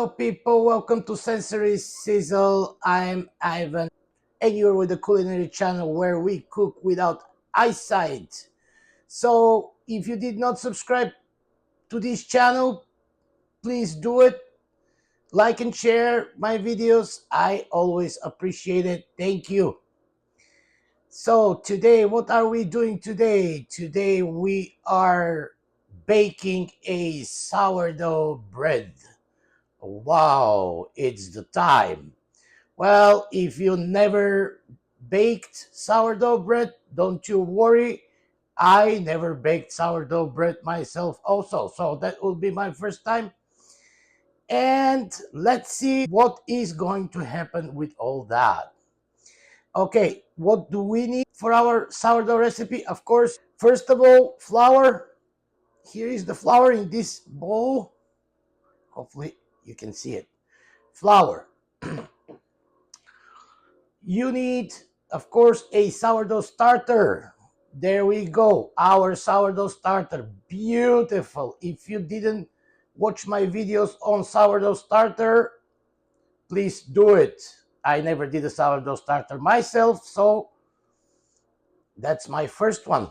Hello, people. Welcome to Sensory Sizzle. I'm Ivan, and you're with the Culinary channel where we cook without eyesight. So, if you did not subscribe to this channel, please do it. Like and share my videos. I always appreciate it. Thank you. So, today, what are we doing today? Today, we are baking a sourdough bread. Wow, it's the time. Well, if you never baked sourdough bread, don't you worry. I never baked sourdough bread myself also. So that will be my first time. And let's see what is going to happen with all that. Okay, what do we need for our sourdough recipe? Of course, first of all, flour. Here is the flour in this bowl. Hopefully you can see it. Flour. You need, of course, a sourdough starter. There we go, our sourdough starter. Beautiful. If you didn't watch my videos on sourdough starter, please do it. I never did a sourdough starter myself, so that's my first one.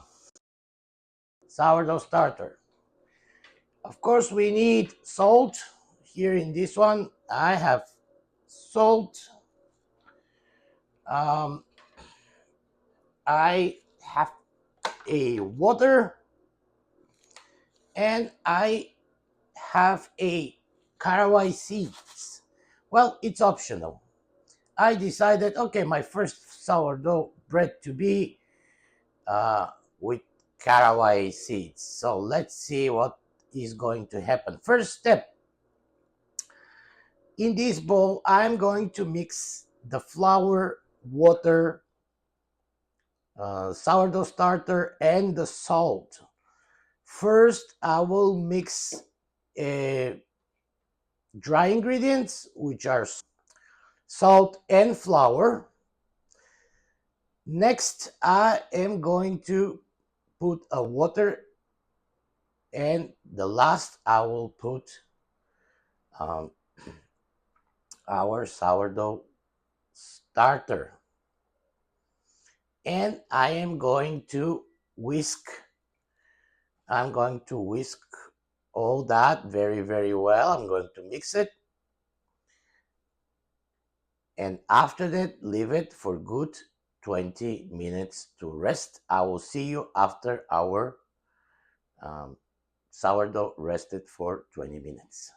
Sourdough starter. Of course, we need salt. Here in this one, I have salt. I have a water, and I have a caraway seeds. Well, it's optional. I decided, okay, my first sourdough bread to be with caraway seeds. So let's see what is going to happen. First step, in this bowl, I'm going to mix the flour, water, sourdough starter, and the salt. First, I will mix dry ingredients, which are salt and flour. Next, I am going to put a water, and the last I will put our sourdough starter. And I am going to whisk. I'm going to whisk all that very, very well. I'm going to mix it. And after that, leave it for good 20 minutes to rest. I will see you after our sourdough rested for 20 minutes.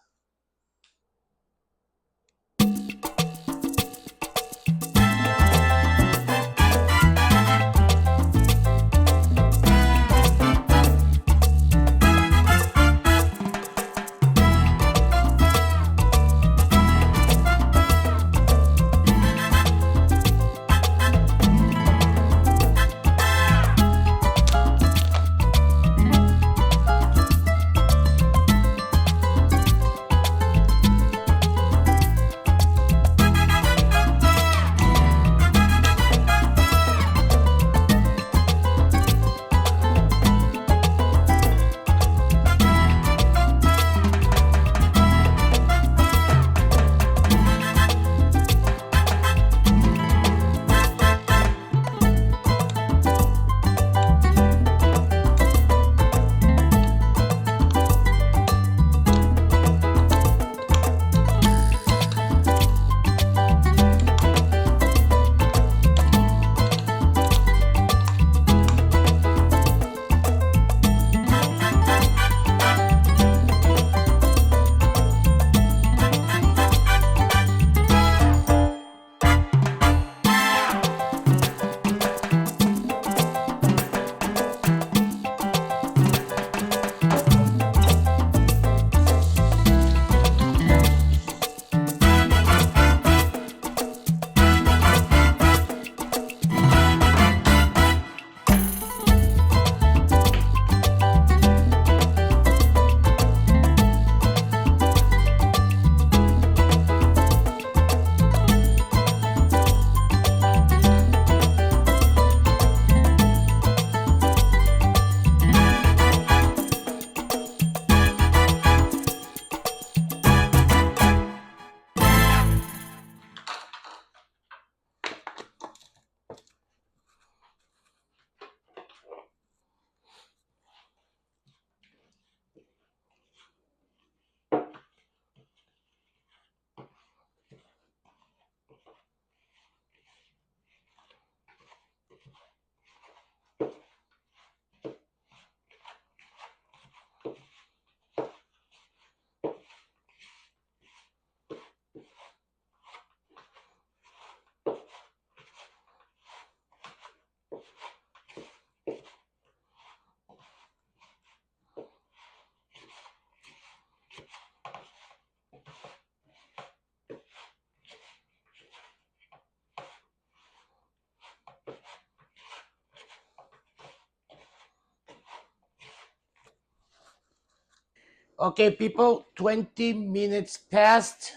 Okay, people, 20 minutes passed.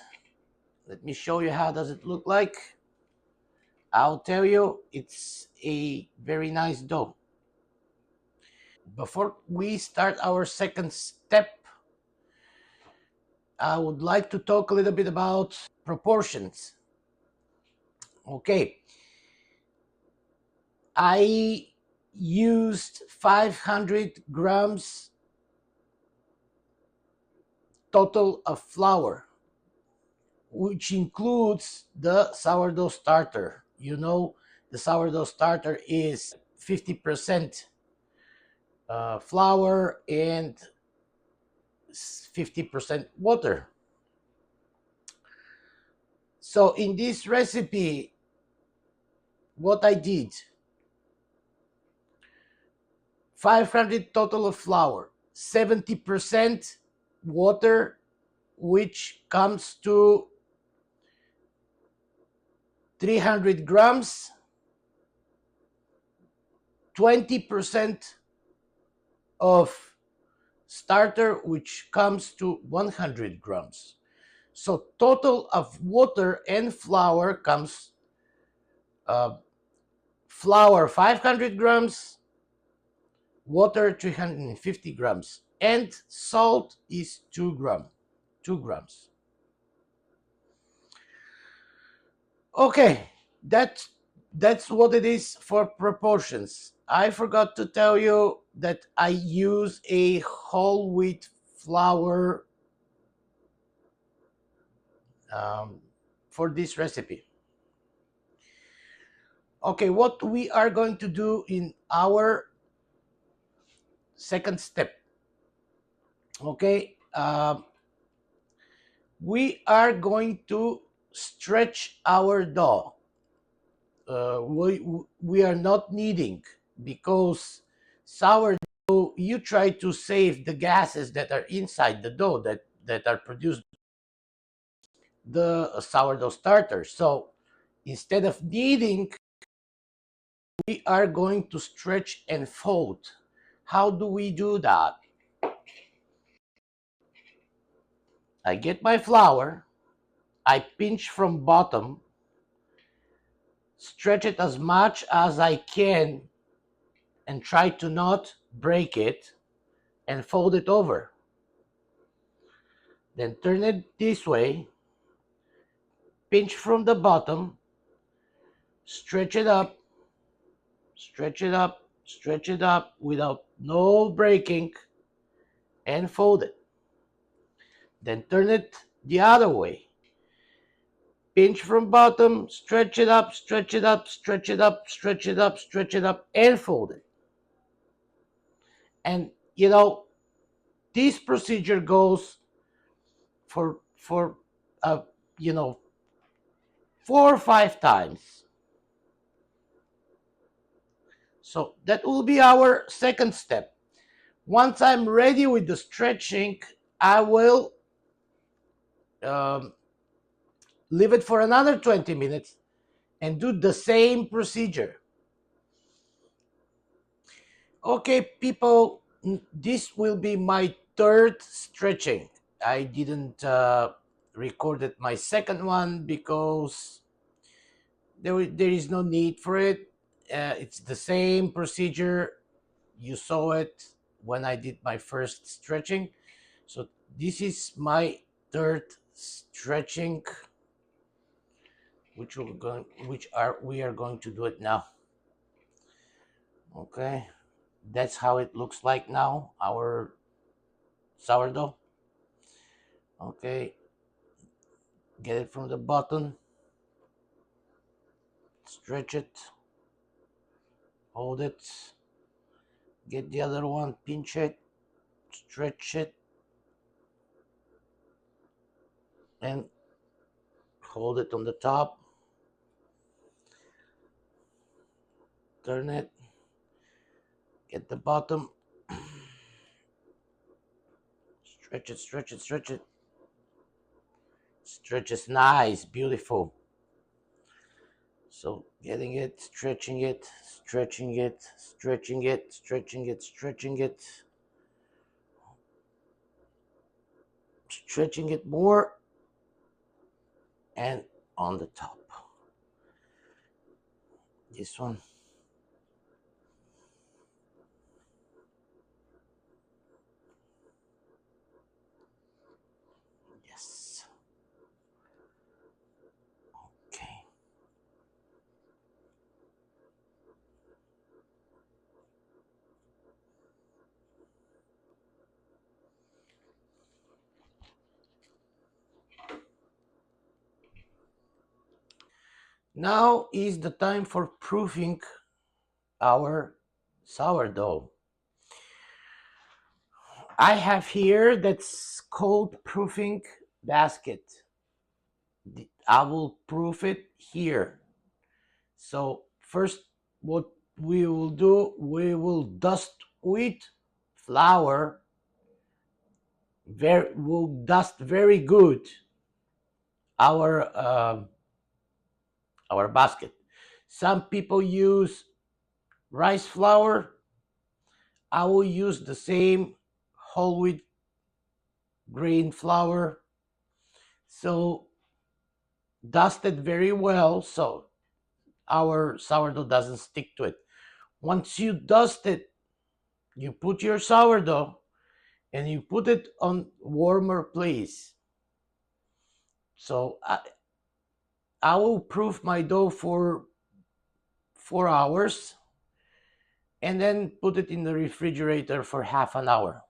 Let me show you how does it look like. I'll tell you, it's a very nice dough. Before we start our second step, I would like to talk a little bit about proportions. Okay, I used 500 grams total of flour, which includes the sourdough starter. You know, the sourdough starter is 50% flour and 50% water. So in this recipe, what I did, 500 total of flour, 70% water, which comes to 300 grams, 20% of starter, which comes to 100 grams. So total of water and flour comes flour 500 grams, water 350 grams, and salt is 2 grams. Okay, that's what it is for proportions. I forgot to tell you that I use a whole wheat flour um, for this recipe. Okay, what we are going to do in our second step. Okay, we are going to stretch our dough. We are not kneading, because sourdough, you try to save the gases that are inside the dough that are produced the sourdough starter. So instead of kneading, we are going to stretch and fold. How do we do that? I get my flour, I pinch from bottom, stretch it as much as I can, and try to not break it, and fold it over. Then turn it this way, pinch from the bottom, stretch it up, stretch it up, stretch it up without no breaking, and fold it. Then turn it the other way. Pinch from bottom, stretch it up, stretch it up, stretch it up, stretch it up, stretch it up, and fold it. And this procedure goes for uh, you know 4 or 5 times. So that will be our second step. Once I'm ready with the stretching, I will um, leave it for another 20 minutes and do the same procedure. Okay, people, this will be my third stretching. I didn't record it my second one because there is no need for it. It's the same procedure. You saw it when I did my first stretching. So this is my third stretching, which we are going to do it now. Okay, that's how it looks like now, our sourdough. Okay, get it from the bottom, stretch it, hold it, get the other one, pinch it, stretch it, and hold it on the top, turn it, get the bottom, stretch it, stretch it, stretch it, stretches nice, beautiful. So getting it, stretching it, stretching it, stretching it, stretching it, stretching it. stretching it more, and on the top. This one. Yes. Okay. Now is the time for proofing our sourdough. I have here that's called proofing basket. I will proof it here. So first, what we will do, we will dust with flour. We'll dust very good our basket. Some people use rice flour. I will use the same whole wheat grain flour. So dust it very well so our sourdough doesn't stick to it. Once you dust it, you put your sourdough and you put it on warmer place. So I will proof my dough for 4 hours and then put it in the refrigerator for half an hour.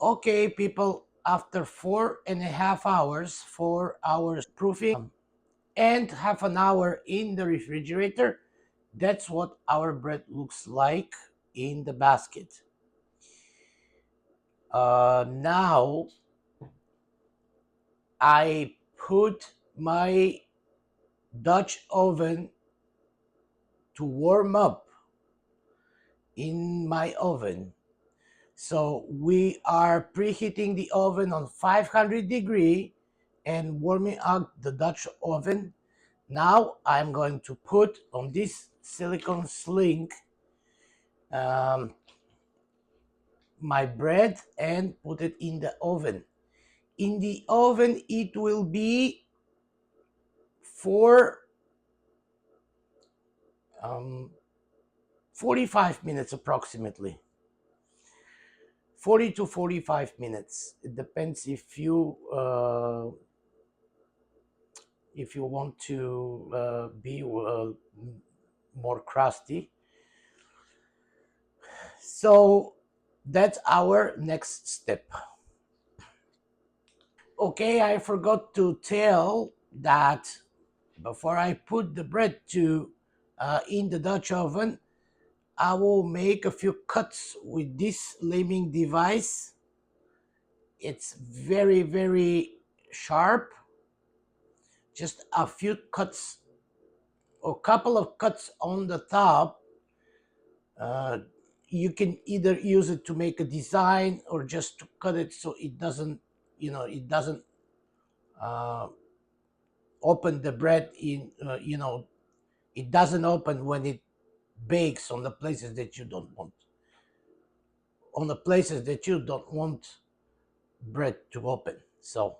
Okay, people, after 4.5 hours, 4 hours proofing and half an hour in the refrigerator, that's what our bread looks like in the basket. Now I put my Dutch oven to warm up in my oven. So we are preheating the oven on 500 degree and warming up the Dutch oven. Now I'm going to put on this silicone sling my bread and put it in the oven. In the oven, it will be for 45 minutes approximately. 40 to 45 minutes. It depends if you want to be more crusty. So that's our next step. Okay, I forgot to tell that before I put the bread to in the Dutch oven, I will make a few cuts with this laming device It's very, very sharp. Just a few cuts or couple of cuts on the top. Uh, you can either use it to make a design or just to cut it so it doesn't, it doesn't uh, open the bread in, it doesn't open when it bakes on the places that you don't want. On the places that you don't want bread to open. So,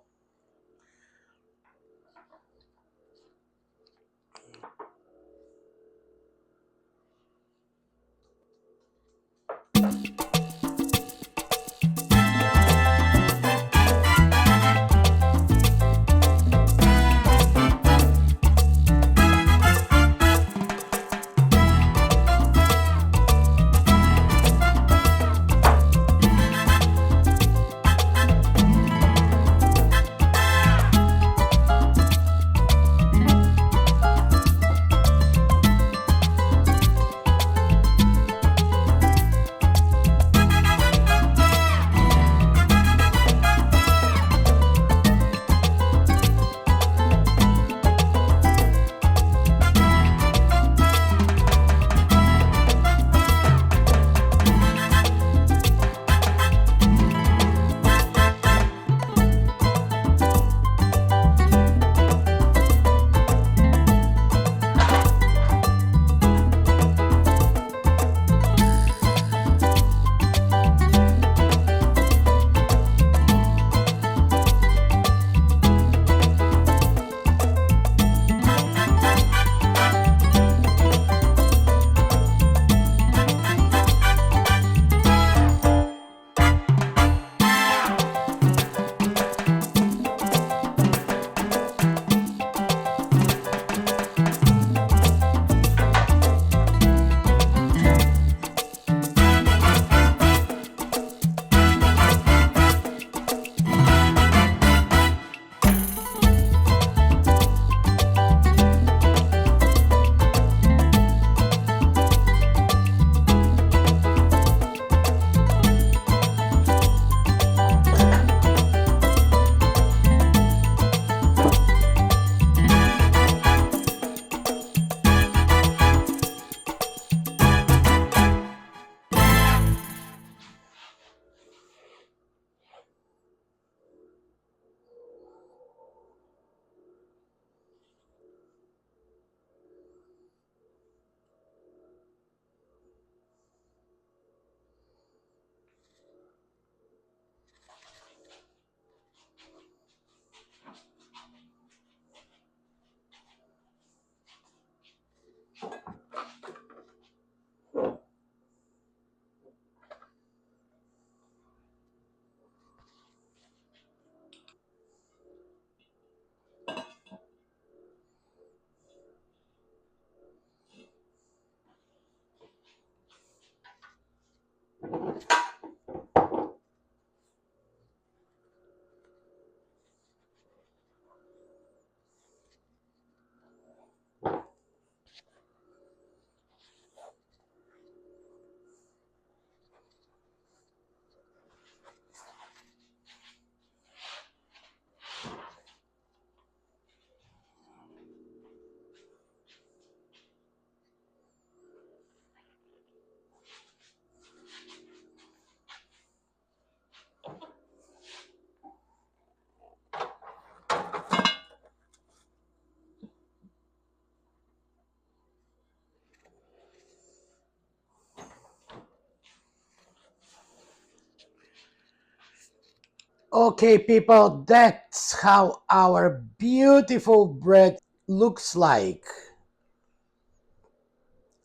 okay, people, that's how our beautiful bread looks like.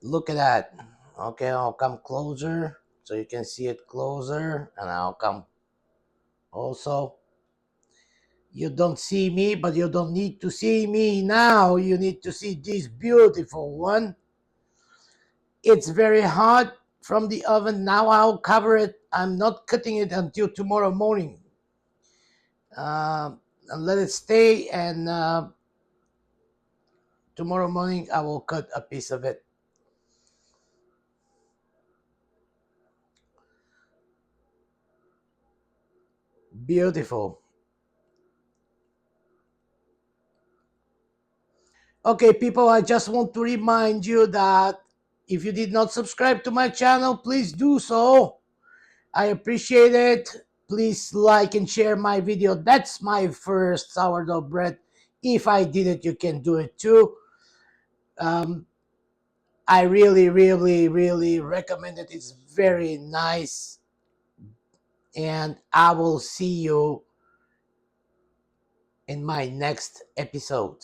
Look at that. Okay, I'll come closer so you can see it closer, and I'll come also. You don't see me, but you don't need to see me now. You need to see this beautiful one. It's very hot from the oven. Now I'll cover it. I'm not cutting it until tomorrow morning. And let it stay, and tomorrow morning I will cut a piece of it. Beautiful. Okay, people, I just want to remind you that if you did not subscribe to my channel, please do so. I appreciate it. Please like and share my video. That's my first sourdough bread. If I did it, you can do it too. Um, I really, really, really recommend it. It's very nice. And I will see you in my next episode.